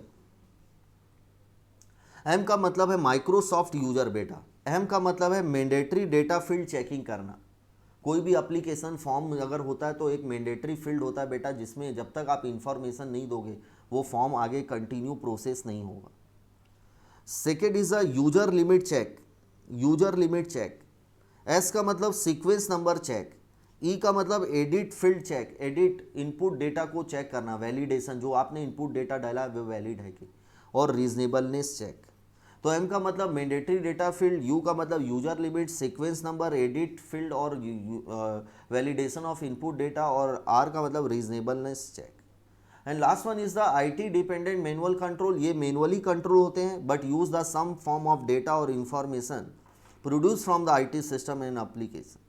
एम का मतलब है माइक्रोसॉफ्ट यूजर बेटा, एम का मतलब है मैंडेटरी डेटा फील्ड चेकिंग करना। कोई भी एप्लीकेशन फॉर्म अगर होता है तो एक मैंडेटरी फील्ड होता है बेटा, जिसमें जब तक आप इंफॉर्मेशन नहीं दोगे वो फॉर्म आगे कंटिन्यू प्रोसेस नहीं होगा। Second is a user limit check, user limit check. S का मतलब सीक्वेंस नंबर चेक, ई का मतलब edit field check, edit input data को चेक करना, वैलिडेशन जो आपने इनपुट डेटा डाला है वो वैलिड है कि, और रीजनेबलनेस चेक। तो एम का मतलब मैंडेटरी डेटा फील्ड, यू का मतलब user limit, sequence number, edit field और वैलिडेशन ऑफ इनपुट डेटा, और आर का मतलब reasonableness check. And last one is the IT dependent manual control, ये मैनुअली कंट्रोल होते हैं but use the some form of data और information produce from the IT system and application.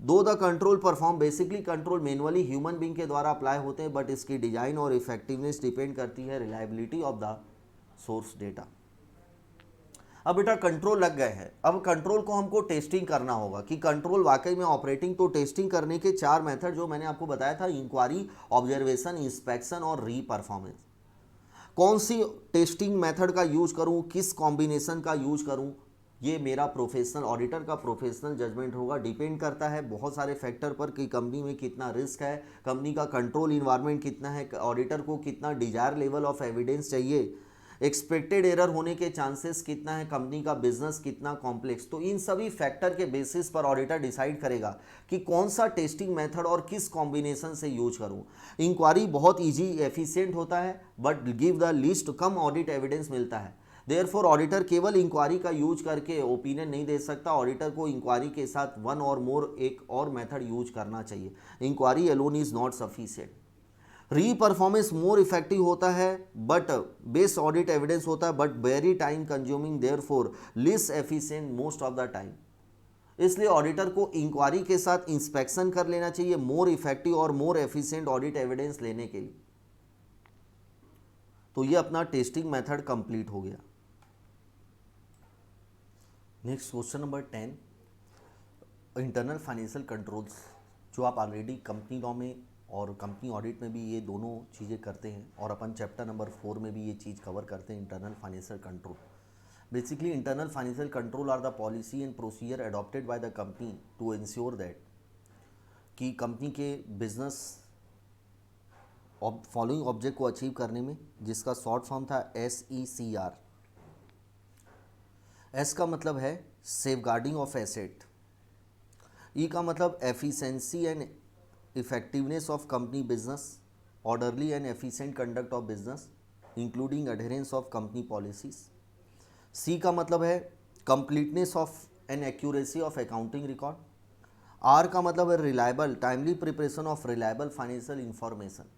Though the control perform, basically control manually human being के द्वारा apply होते हैं but इसकी design और इफेक्टिवनेस डिपेंड करती है reliability of the source data. अब बेटा कंट्रोल लग गए हैं, अब कंट्रोल को हमको टेस्टिंग करना होगा कि कंट्रोल वाकई में ऑपरेटिंग। तो टेस्टिंग करने के 4 मेथड जो मैंने आपको बताया था, इंक्वायरी, ऑब्जर्वेशन, इंस्पेक्शन और री परफॉर्मेंस। कौन सी टेस्टिंग मेथड का यूज करूं, किस कॉम्बिनेशन का यूज करूं, ये मेरा प्रोफेशनल ऑडिटर का प्रोफेशनल जजमेंट होगा। डिपेंड करता है बहुत सारे फैक्टर पर कि कंपनी में कितना रिस्क है, कंपनी का कंट्रोल इन्वायरमेंट कितना है, ऑडिटर को कितना डिजायर लेवल ऑफ एविडेंस चाहिए, एक्सपेक्टेड एरर होने के चांसेस कितना है, कंपनी का बिजनेस कितना कॉम्प्लेक्स। तो इन सभी फैक्टर के बेसिस पर ऑडिटर डिसाइड करेगा कि कौन सा टेस्टिंग मेथड और किस कॉम्बिनेशन से यूज करूं। इंक्वायरी बहुत इजी एफिशिएंट होता है but give the least, come audit evidence मिलता है। देयरफॉर ऑडिटर केवल इंक्वायरी का यूज करके ओपिनियन नहीं दे सकता, ऑडिटर को इंक्वायरी के साथ वन और मोर एक और मेथड यूज करना चाहिए। Inquiry alone is not sufficient. Reperformance more effective होता है बट बेस्ड ऑडिट एविडेंस होता है but very time consuming, therefore less efficient most of the time. इसलिए ऑडिटर को इंक्वायरी के साथ इंस्पेक्शन कर लेना चाहिए मोर इफेक्टिव और मोर एफिशिएंट ऑडिट एविडेंस लेने के लिए। तो ये अपना टेस्टिंग मेथड कंप्लीट हो गया। Next question number 10, internal financial controls, जो आप ऑलरेडी कंपनी लॉ में और कंपनी ऑडिट में भी ये दोनों चीज़ें करते हैं और अपन चैप्टर नंबर 4 में भी ये चीज़ कवर करते हैं, internal financial control. Basically internal financial control are the policy and procedure adopted by the company to ensure that कि कंपनी के बिजनेस फॉलोइंग ऑब्जेक्ट को अचीव करने में, जिसका शॉर्ट फॉर्म था SECR। एस का मतलब है सेफगार्डिंग ऑफ एसेट, ई का मतलब efficiency and effectiveness of company business, orderly and efficient conduct of business including adherence of company policies. C का मतलब है completeness of and accuracy of accounting record. R का मतलब है reliable, timely preparation of reliable financial information.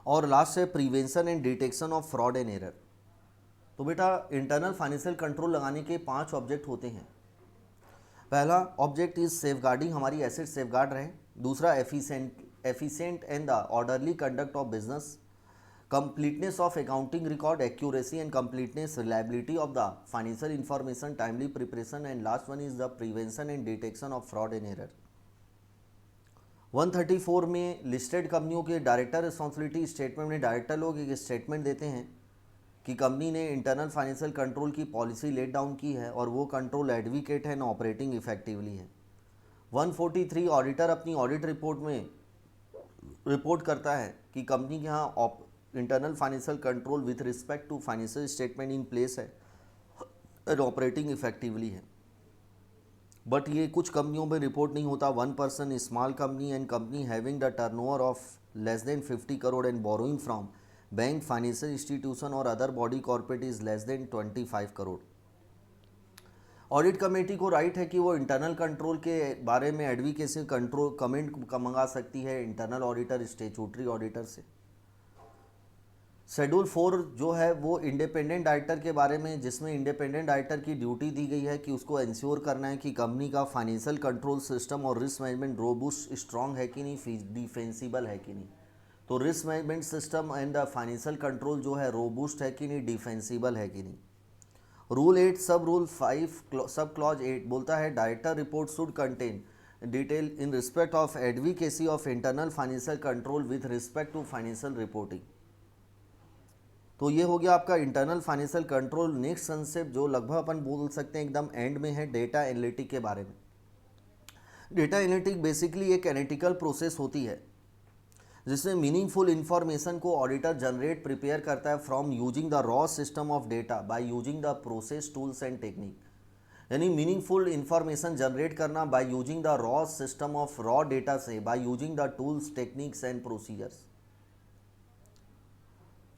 और last है prevention and detection of fraud and error. तो बेटा इंटरनल फाइनेंशियल कंट्रोल लगाने के 5 ऑब्जेक्ट होते हैं। पहला ऑब्जेक्ट इज सेफगार्डिंग, हमारी एसेट सेफगार्ड रहे। दूसरा efficient and the orderly conduct of business, completeness of accounting record, accuracy and completeness, reliability of the financial information, timely preparation, and last one is the prevention and detection of fraud and error. 134 में listed कंपनियों के director responsibility statement में director लोग एक statement देते हैं कि company ने इंटरनल फाइनेंशियल कंट्रोल की पॉलिसी लेट डाउन की है और वो कंट्रोल एडवोकेट है, ऑपरेटिंग इफेक्टिवली है। 143 ऑडिटर अपनी ऑडिट रिपोर्ट में रिपोर्ट करता है कि कंपनी के यहाँ internal financial control with respect to financial statement in place है और ऑपरेटिंग इफेक्टिवली है। बट ये कुछ कंपनियों में रिपोर्ट नहीं होता। 1% small company and company having the turnover of less than 50 crore and borrowing from bank, financial institution और other body corporate is less than 25 crore. Audit committee को राइट है कि वो इंटरनल कंट्रोल के बारे में एडवोकेसी कंट्रोल कमेंट मंगा सकती है इंटरनल ऑडिटर, स्टैट्यूटरी ऑडिटर से। शेड्यूल 4 जो है वो इंडिपेंडेंट डायरेक्टर के बारे में, जिसमें इंडिपेंडेंट डायरेक्टर की ड्यूटी दी गई है कि उसको इंश्योर करना है कि कंपनी का फाइनेंशियल कंट्रोल सिस्टम और रिस्क मैनेजमेंट रोबूस्ट स्ट्रांग है कि नहीं, डिफेंसिबल है कि नहीं। तो risk management system and the financial control जो है रोबूस्ट है कि नहीं, डिफेंसिबल है कि नहीं। रूल 8 सब रूल 5 सब क्लॉज 8 बोलता है director report should contain detail in respect of advocacy of internal financial control with respect to financial reporting. तो ये हो गया आपका internal financial control. Next concept जो लगभग अपन बोल सकते हैं एकदम एंड में है, डेटा एनालिटिक के बारे में। डेटा एनालिटिक बेसिकली एक एनालिटिकल प्रोसेस होती है जिसमें मीनिंगफुल इंफॉर्मेशन को ऑडिटर जनरेट प्रिपेयर करता है from using the raw system of data by using the process tools and technique. यानी मीनिंगफुल इंफॉर्मेशन जनरेट करना by using the raw system of raw data से, by using the tools, techniques and procedures.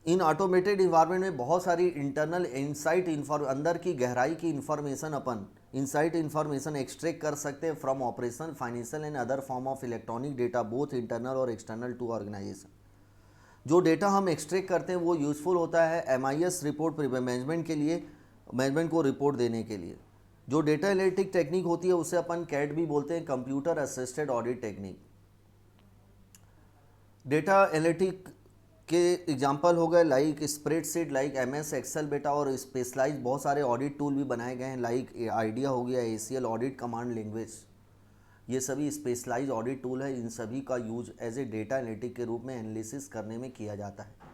In automated environment में बहुत सारी internal insight अंदर की गहराई की इंफॉर्मेशन अपन इनसाइट इंफॉर्मेशन एक्सट्रैक्ट कर सकते हैं from operation, financial and other form of electronic data both internal और एक्सटर्नल टू ऑर्गेनाइजेशन। जो डेटा हम एक्सट्रैक्ट करते हैं वो यूज़फुल होता है MIS रिपोर्ट मैनेजमेंट के लिए, मैनेजमेंट को रिपोर्ट देने के लिए। जो डेटा एनालिटिक टेक्निक होती है उसे अपन कैट भी बोलते हैं, computer assisted audit technique. Data analytic के एग्जांपल हो गए like spreadsheet, like MS Excel बेटा, और स्पेशलाइज बहुत सारे ऑडिट टूल भी बनाए गए हैं लाइक आइडिया हो गया, ACL ऑडिट कमांड लैंग्वेज, ये सभी स्पेशलाइज ऑडिट टूल है। इन सभी का use as a data analytic के रूप में एनालिसिस करने में किया जाता है।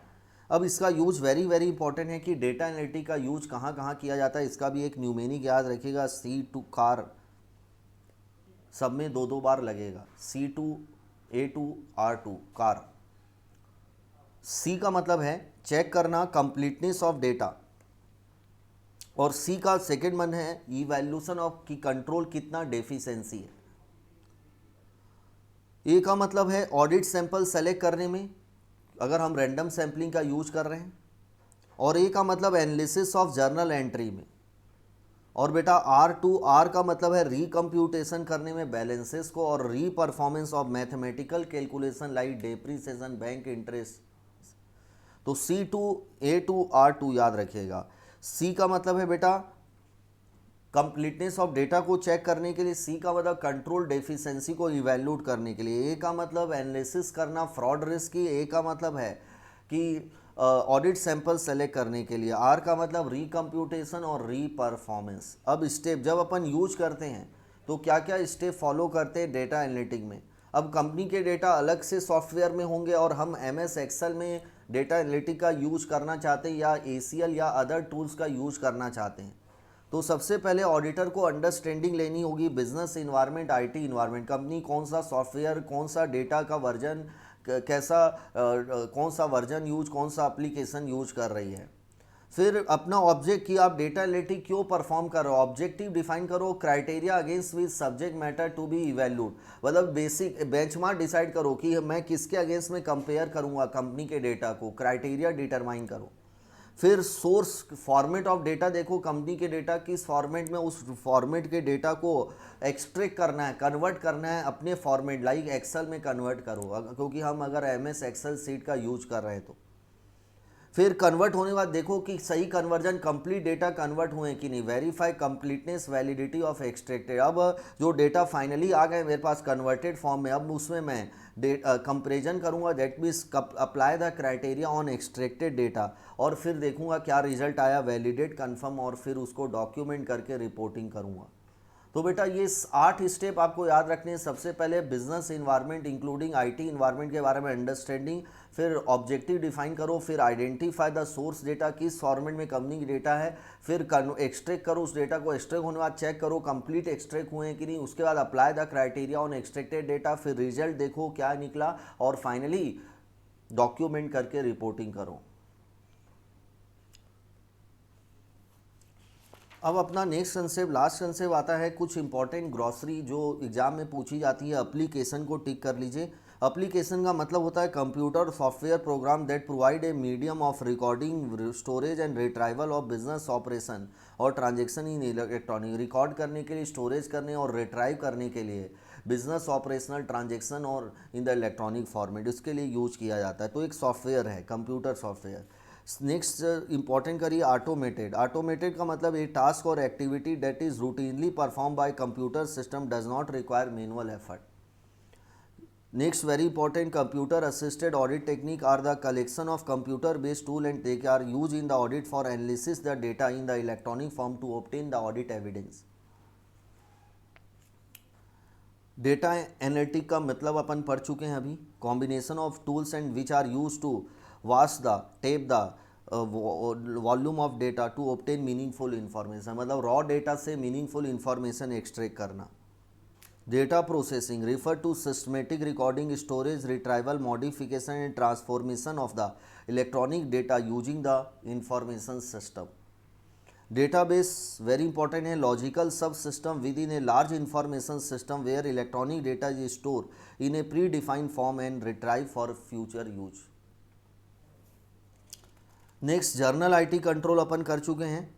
अब इसका यूज वेरी वेरी इंपॉर्टेंट है कि डेटा एनालिटिक का यूज कहाँ कहाँ किया जाता है, इसका भी एक न्यूमेनिक याद रखिएगा। C2 कार सब में दो दो बार लगेगा, C2 A2 R2 car. C का मतलब है चेक करना, कंप्लीटनेस ऑफ डेटा, और C का सेकेंड मन है इवैल्यूएशन ऑफ की कंट्रोल कितना डेफिशिएंसी है। ए का मतलब है ऑडिट सैंपल सेलेक्ट करने में, अगर हम रैंडम सैम्पलिंग का यूज कर रहे हैं, और ए का मतलब एनालिसिस ऑफ जर्नल एंट्री में। और बेटा R का मतलब है रिकम्प्यूटेशन करने में बैलेंसेस को, और री performance of mathematical calculation like depreciation, bank interest. तो C2 A2 R2 याद रखिएगा। C का मतलब है बेटा कंप्लीटनेस ऑफ डेटा को चेक करने के लिए, C का मतलब कंट्रोल डेफिशिएंसी को इवैल्यूएट करने के लिए, A का मतलब एनालिसिस करना फ्रॉड रिस्क की, A का मतलब है कि ऑडिट सैंपल सेलेक्ट करने के लिए, R का मतलब रिकम्प्यूटेशन और री परफॉर्मेंस। अब स्टेप जब अपन यूज करते हैं तो क्या क्या स्टेप फॉलो करते हैं डेटा एनालिटिक में। अब कंपनी के डेटा अलग से सॉफ्टवेयर में होंगे और हम MS एक्सेल में डेटा एनालिटिक का यूज करना चाहते हैं या ACL या अदर टूल्स का यूज करना चाहते हैं, तो सबसे पहले ऑडिटर को अंडरस्टैंडिंग लेनी होगी business environment, IT environment, company कौन सा सॉफ्टवेयर, कौन सा डेटा का वर्जन, कैसा कौन सा वर्जन यूज, कौन सा एप्लीकेशन यूज कर रही है। फिर अपना ऑब्जेक्ट कि आप डेटा एनालिटिक क्यों परफॉर्म कर रहे हो, ऑब्जेक्टिव डिफाइन करो, criteria against which subject matter to be evaluated, मतलब बेसिक बेंचमार्क डिसाइड करो कि मैं किसके अगेंस्ट में कंपेयर करूंगा कंपनी के डेटा को, क्राइटेरिया डिटरमाइन करो। फिर सोर्स फॉर्मेट ऑफ डेटा देखो, कंपनी के डेटा किस फॉर्मेट में, उस फॉर्मेट के डेटा को एक्सट्रैक्ट करना है, कन्वर्ट करना है अपने फॉर्मेट लाइक एक्सेल में कन्वर्ट करो, क्योंकि हम अगर MS एक्सेल सीट का यूज कर रहे हैं तो। फिर कन्वर्ट होने के बाद देखो कि सही कन्वर्जन, कंप्लीट डेटा कन्वर्ट हुए कि नहीं, verify completeness validity of extracted. अब जो डेटा फाइनली आ गए मेरे पास कन्वर्टेड फॉर्म में, अब उसमें मैं कंपेरिजन करूंगा, that means apply the criteria on extracted data, और फिर देखूंगा क्या रिजल्ट आया, वैलिडेट कन्फर्म, और फिर उसको डॉक्यूमेंट करके रिपोर्टिंग करूंगा। तो बेटा ये 8 स्टेप आपको याद रखने हैं। सबसे पहले business environment including IT environment के बारे में अंडरस्टैंडिंग, फिर ऑब्जेक्टिव डिफाइन करो, फिर आइडेंटिफाई द सोर्स डेटा, किस फॉर्मेट में कंपनी की डेटा है, फिर एक्सट्रैक्ट करो उस डेटा को, एक्सट्रैक्ट होने के बाद चेक करो कंप्लीट एक्सट्रैक्ट हुए हैं कि नहीं, उसके बाद apply the criteria on extracted data, फिर रिजल्ट देखो क्या निकला, और फाइनली डॉक्यूमेंट करके रिपोर्टिंग करो। अब अपना नेक्स्ट कंसेप्ट, लास्ट कंसेप्ट आता है कुछ इंपॉर्टेंट ग्रॉसरी जो एग्जाम में पूछी जाती है। एप्लीकेशन को टिक कर लीजिए। एप्लीकेशन का मतलब होता है computer software program that provide a medium of recording, storage and retrieval of business operation और ट्रांजेक्शन इन इलेक्ट्रॉनिक, रिकॉर्ड करने के लिए, स्टोरेज करने और रिट्राइव करने के लिए बिजनेस ऑपरेशनल ट्रांजेक्शन और इन द इलेक्ट्रॉनिक फॉर्मेट, इसके लिए यूज किया जाता है। तो एक सॉफ्टवेयर है कंप्यूटर सॉफ्टवेयर। नेक्स्ट इंपॉर्टेंट करिए ऑटोमेटेड। ऑटोमेटेड का मतलब ए टास्क और activity that is routinely perform by computer system, does not require manual effort. Next very important, computer assisted audit technique are the collection of computer based tool and they are use in the audit for analysis the data in the electronic form to obtain the audit evidence. Data analytic का मतलब अपन पढ़ चुके हैं अभी, combination of tools and which are use to wash the tape the volume of data to obtain meaningful information, मतलब raw data से meaningful information extract करना। Data processing refer to systematic recording, storage, retrieval, modification and transformation of the electronic data using the information system. Database very important है, logical sub system within a large information system where electronic data is store in a pre defined form and retrieve for future use. Next general IT control अपन कर चुके हैं।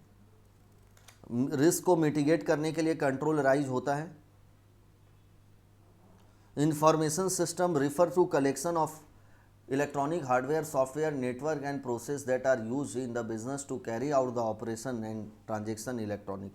Risk को mitigate करने के लिए control rise होता है। Information system refer to collection of electronic hardware, software, network and process that are used in the business to carry out the operation and transaction electronic.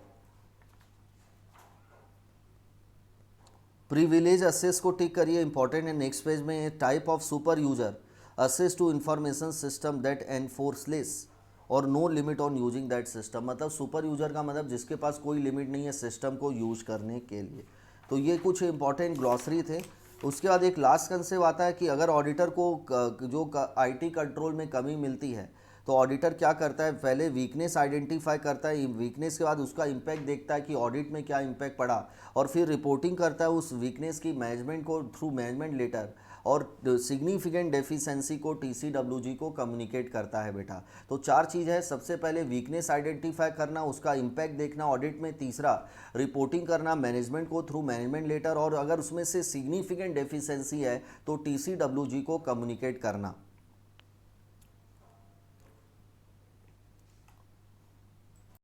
Privilege access को tick करिए, important है। Next page में type of super user access to information system that enforce less और no limit on using that system. मतलब super user का मतलब जिसके पास कोई लिमिट नहीं है सिस्टम को यूज करने के लिए। तो ये कुछ इंपॉर्टेंट ग्लॉसरी थे। उसके बाद एक लास्ट कंसेप्ट आता है कि अगर ऑडिटर को जो आईटी कंट्रोल में कमी मिलती है तो ऑडिटर क्या करता है, पहले वीकनेस आइडेंटिफाई करता है, वीकनेस के बाद उसका इम्पैक्ट देखता है कि ऑडिट में क्या इम्पैक्ट पड़ा, और फिर रिपोर्टिंग करता है उस वीकनेस की मैनेजमेंट को थ्रू मैनेजमेंट लेटर, और सिग्निफिकेंट डेफिशिएंसी को टीसीडब्ल्यूजी को कम्युनिकेट करता है बेटा। तो 4 चीज़ है, सबसे पहले वीकनेस आइडेंटिफाई करना, उसका इम्पैक्ट देखना ऑडिट में, तीसरा रिपोर्टिंग करना मैनेजमेंट को थ्रू मैनेजमेंट लेटर, और अगर उसमें से सिग्निफिकेंट डेफिशिएंसी है तो टीसीडब्ल्यूजी को कम्युनिकेट करना।